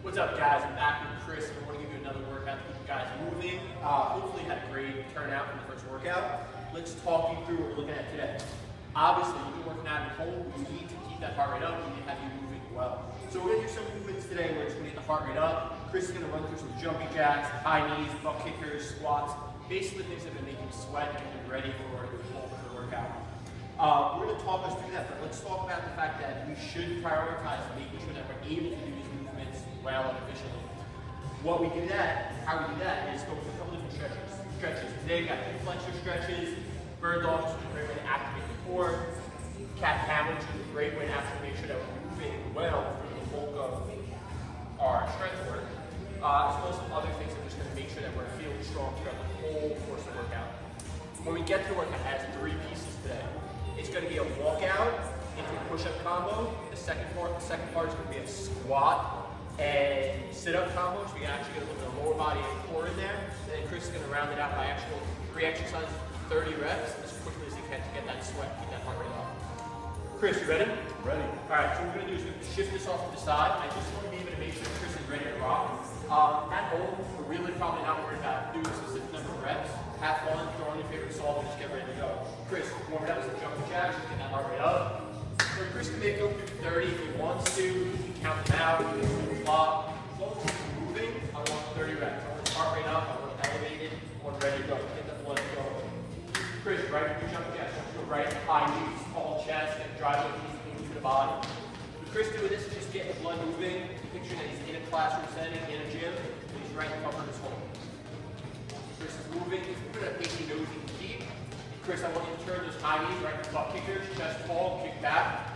What's up, guys? I'm back with Chris. I want to give you another workout to keep you guys moving. Hopefully you had a great turnout from the first workout. Let's talk you through what we're looking at today. Obviously, you've been working out at home. You need to keep that heart rate up. You need to have you moving well. So we're going to do some movements today where it's going to get the heart rate up. Chris is going to run through some jumping jacks, high knees, butt kickers, squats. Basically things that are going to make you sweat and get you ready for the whole workout. We're going to talk us through that, but let's talk about the fact that we should prioritize making sure that we're able to do these movements well and efficiently. What we do that, how we do that, is go through a couple different stretches. Today we got Flexor Stretches, Birddogs, which is a great way to activate the core, Camel, which is a great way to actually make sure that we're moving well through the bulk of our strength work, as well as some other things that are just going to make sure that we're feeling strong throughout the whole course of the workout. When we get to the workout, it has 3 pieces today. It's going to be a walkout into a push-up combo. The second part is going to be a squat and sit-up combo, so we can actually get a little bit of lower body and core in there. And then Chris is going to round it out by actual 3 exercises, 30 reps, as quickly as he can to get that sweat, keep that heart rate up. Chris, you ready? Ready. All right, so what we're going to do is we're going to shift this off to the side. I just want to be able to make sure Chris is ready to rock. At home, we're really probably not worried about doing a specific number of reps. Have fun, throw on your favorite salt, and just get ready to go. Chris, warm it up with some jumping jacks, get that heart rate up. So Chris can maybe go through 30 if he wants to. You can count them out, you can do a flop. As long as he's moving, I want 30 reps. I want his heart rate up, I want it elevated, I want it ready to go. Get that blood going. Chris, right with your jumping jacks, go right, high knees, tall chest, and drive those knees into the body. With Chris doing this is just getting the blood moving. Picture that he's in a classroom setting, in a gym, and he's right in front of his home. Chris is moving, he's moving at a pace he knows he can keep. Chris, I want you to turn those high knees right to butt kickers, chest tall, kick back.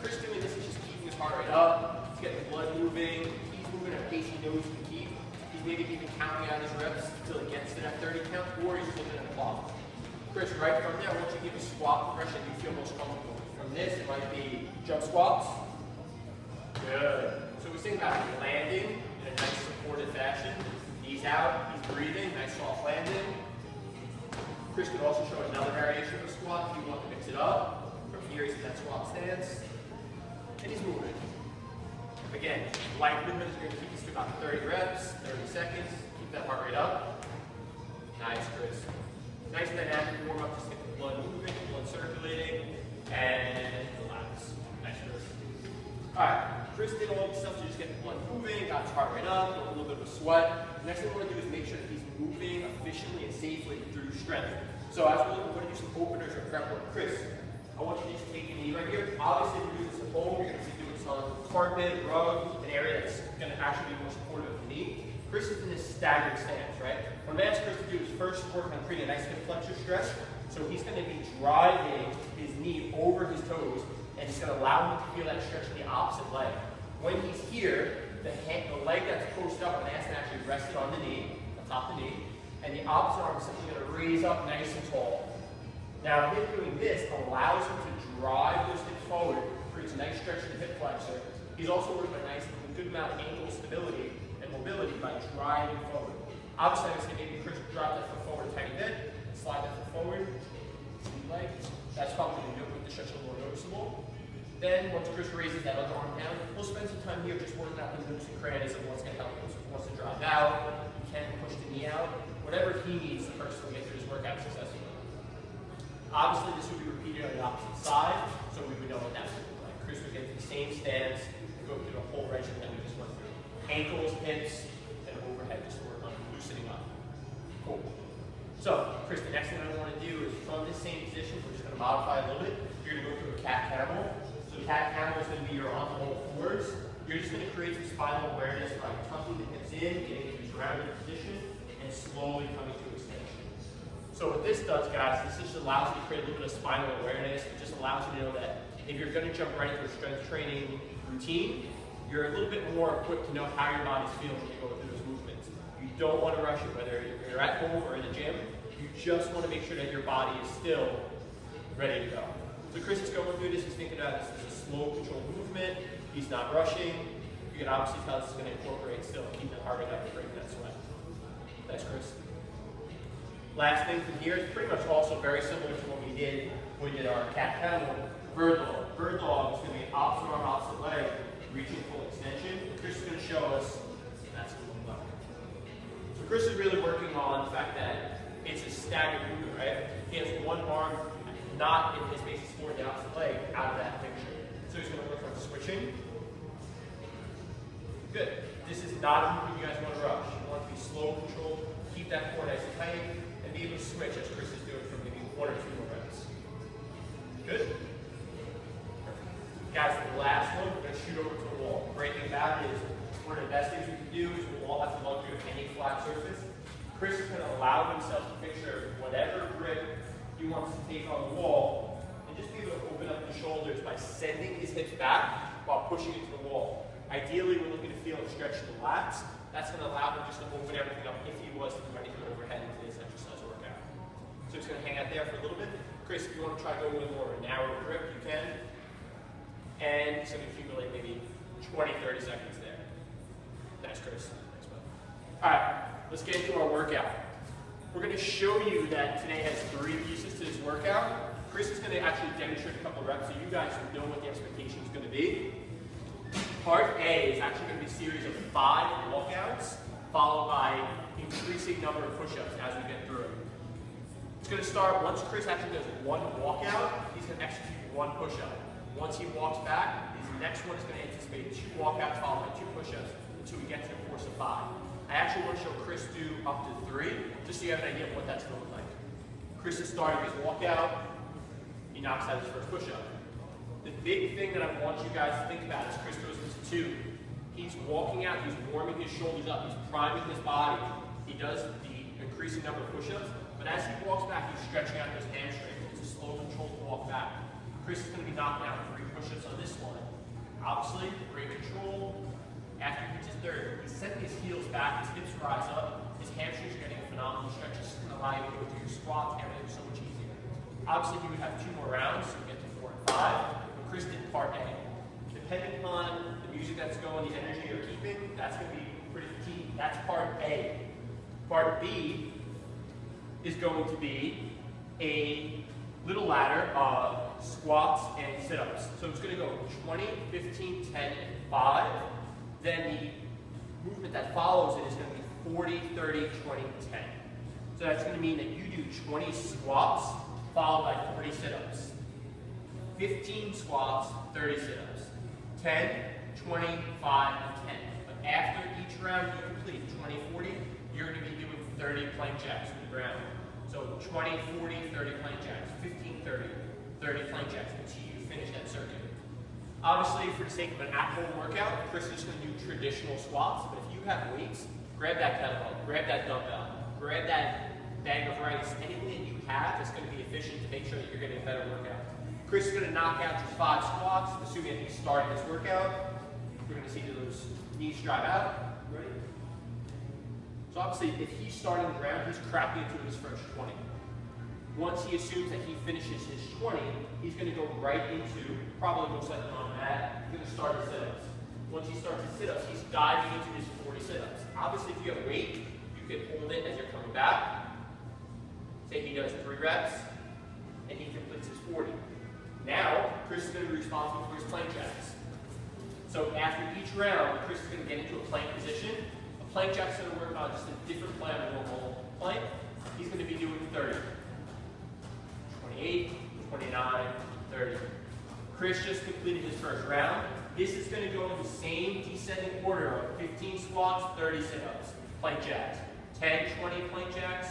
Chris doing this is just keeping his heart rate up. He's getting the blood moving. He's moving at a pace he knows he can keep. He's maybe even counting out his reps until he gets to that 30 count, or he's just looking at the clock. Chris, right from there, I want you to give a squat progression you feel most comfortable with. From this, it might be jump squats. Good. So we think about landing in a nice supported fashion. Knees out, he's breathing, nice soft landing. Chris could also show another variation of a squat if you want to mix it up. From here, he's in that squat stance. And he's moving. Again, light movement is going to keep us to about 30 reps, 30 seconds. Keep that heart rate up. Nice, Chris. Nice dynamic warm up, just get the blood moving, blood circulating, and relax. Nice, Chris. Alright, Chris did all this stuff to just get the blood moving, got his heart rate up, a little bit of a sweat. The next thing we want to do is make sure that he's moving efficiently and safely through strength. So as we're going to do some openers or prep work, Chris, I want you to just take a knee right here. Obviously, if you do this at home, you're going to be doing this on carpet, rug, an area that's going to actually be more supportive of the knee. Chris is in this staggered stance, right? What I'm asking Chris to do is first work on creating a nice hip flexor stretch. So he's going to be driving his knee over his toes, and it's going to allow him to feel that stretch in the opposite leg. When he's here, the leg that's posted up, I'm going to ask him to actually rest it on the knee, on top of the knee, and the opposite arm is simply going to raise up nice and tall. Now, him doing this allows him to drive those hips forward, creates a nice stretch in the hip flexor. He's also working a good amount of ankle stability and mobility by driving forward. Obviously, I'm going to say maybe Chris drive that foot forward a tiny bit, slide that foot forward, leg. That's probably going to make the stretch a little more noticeable. Then, once Chris raises that other arm down, we'll spend some time here just working out the nooks and crannies of what's going to help him. So if he wants to drive out, he can push the knee out, whatever he needs to personally get through his workout successfully. Obviously, this would be repeated on the opposite side, so we would know what that would look like. Chris would get to the same stance and go through the whole regimen that we just went through. Ankles, hips, and overhead, just to work on loosening up. Cool. So, Chris, the next thing I want to do is from this same position, we're just going to modify a little bit. You're going to go through a cat camel. So cat camel is going to be your on all fours. You're just going to create some spinal awareness by tucking the hips in, getting into this rounded position, and slowly coming to extension. So what this does, guys, this just allows you to create a little bit of spinal awareness. It just allows you to know that if you're going to jump right into a strength training routine, you're a little bit more equipped to know how your body's feeling when you go through those movements. You don't want to rush it, whether you're at home or in the gym. You just want to make sure that your body is still ready to go. So Chris is going through this, he's thinking about this as a slow, controlled movement. He's not rushing. You can obviously tell this is going to incorporate still, keep the heart rate up and break that sweat. Thanks, Chris. Last thing from here is pretty much also very similar to what we did when we did our cat camel. Bird dog is going to be opposite arm, opposite leg, reaching full extension. Chris is going to show us Chris is really working on the fact that it's a staggered movement, right? He has one arm not in his basic sport, the opposite leg, out of that picture. So he's going to work on switching. Good. This is not a movement you guys want to rush. You want to be slow, controlled, keep that core nice and tight, and be able to switch as Chris is doing from maybe 1 or 2 more reps. Good. Perfect. Guys, the last one, we're going to shoot over to the wall. Breaking back is one of the best things we can do is we'll all have the luxury of any flat surface. Chris is going to allow himself to picture whatever grip he wants to take on the wall and just be able to open up the shoulders by sending his hips back while pushing into the wall. Ideally, we're looking to feel and stretch the lats. That's going to allow him just to open everything up if he was to do anything overhead in today's exercise workout. So it's going to hang out there for a little bit. Chris, if you want to try going with more of a narrow grip, you can. And it's going to accumulate maybe 20, 30 seconds there. Nice, Chris. Thanks, bud. All right, let's get into our workout. We're going to show you that today has 3 pieces to this workout. Chris is going to actually demonstrate a couple of reps so you guys know what the expectation is going to be. Part A is actually going to be a series of 5 walkouts, followed by increasing number of push-ups as we get through it. It's going to start, once Chris actually does 1 walkout, he's going to execute 1 push-up. Once he walks back, his next one is going to anticipate 2 walkouts followed by 2 push-ups until we get to a course of 5. I actually want to show Chris do up to 3, just so you have an idea of what that's going to look like. Chris is starting his walkout, he knocks out his first push-up. The big thing that I want you guys to think about is Chris goes into 2. He's walking out, he's warming his shoulders up, he's priming his body. He does the increasing number of push-ups, but as he walks back, he's stretching out those hamstrings. It's a slow, controlled walk back. Chris is going to be knocking out 3 push-ups on this one. Obviously, great control. After he gets his 3rd, he's setting his heels back, his hips rise up, his hamstrings are getting a phenomenal stretch. This is going to allow you to go through your squats, everything so much easier. Obviously, he would have 2 more rounds, so we get to 4 and 5. Chris did part A. Depending on the music that's going, the energy you're keeping, that's going to be pretty key. That's part A. Part B is going to be a little ladder of squats and sit-ups. So it's going to go 20, 15, 10, and 5. Then the movement that follows it is going to be 40, 30, 20, 10. So that's going to mean that you do 20 squats followed by 40 sit-ups. 15 squats, 30 sit-ups. 10, 20, 5, and 10. But after each round you complete 20, 40, you're going to be doing 30 plank jacks to the ground. So 20, 40, 30 plank jacks, 15, 30, 30 plank jacks until you finish that circuit. Obviously, for the sake of an at-home workout, Chris is going to do traditional squats, but if you have weights, grab that kettlebell, grab that dumbbell, grab that bag of rice, anything that you have that's going to be efficient to make sure that you're getting a better workout. Chris is going to knock out your 5 squats, assuming that he's starting this workout. We're going to see those knees drive out. Ready? So obviously, if he's starting the round, he's cracking into his first 20. Once he assumes that he finishes his 20, he's going to go right into, probably looks like on that, he's going to start his sit-ups. Once he starts his sit-ups, he's diving into his 40 sit-ups. Obviously, if you have weight, you can hold it as you're coming back. Say he does 3 reps, and he completes his 40. Now, Chris is going to be responsible for his plank jacks. So after each round, Chris is going to get into a plank position. A plank jack is going to work on just a different plan of normal plank. He's going to be doing 30, 28, 29, 30. Chris just completed his first round. This is going to go in the same descending order of 15 squats, 30 sit-ups, plank jacks, 10, 20 plank jacks,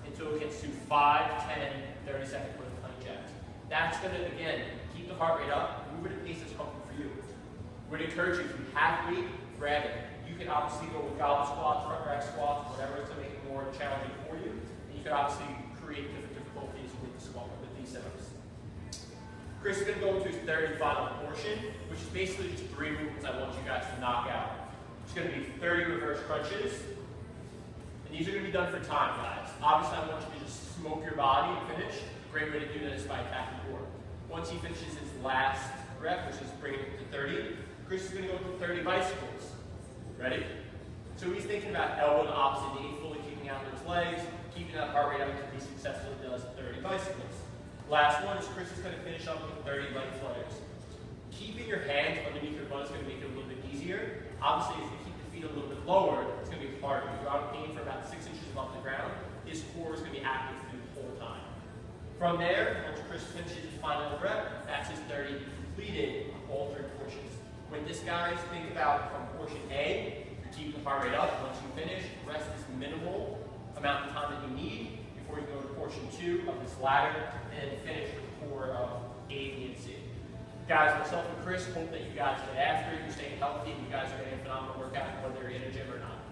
until it gets to 5, 10, 30 seconds worth of plank jacks. That's going to, again, keep the heart rate up, move at a pace that's comfortable for you. Would encourage you, if you have weight, grab it. You can obviously go with goblet squats, front rack squats, whatever to make it more challenging for you. And you can obviously create different difficulties with the squat, with these setups. Chris is going to go into his 3rd and final portion, which is basically just 3 movements I want you guys to knock out. It's going to be 30 reverse crunches. And these are going to be done for time, guys. Obviously, I want you to just smoke your body and finish. A great way to do that is by attacking the core. Once he finishes his last rep, which is bringing it to 30, Chris is going to go to 30 bicycles. Ready? So he's thinking about elbow to opposite knee, fully keeping out those legs, keeping that heart rate up to be successful. He does 30 bicycles. Last one is Chris is going to finish up with 30 leg flutters. Keeping your hands underneath your butt is going to make it a little bit easier. Obviously, if you keep the feet a little bit lower, it's going to be harder. You're out of pain for about 6 inches From there, once Chris finishes his final rep, that's his 30 completed altered portions. With this, guys, think about from portion A, you're keeping the heart rate up. Once you finish, rest is minimal amount of time that you need before you go to portion 2 of this ladder and finish with core of A, B, and C. Guys, myself and Chris hope that you guys get after it, you're staying healthy, and you guys are getting a phenomenal workout whether you're in a gym or not.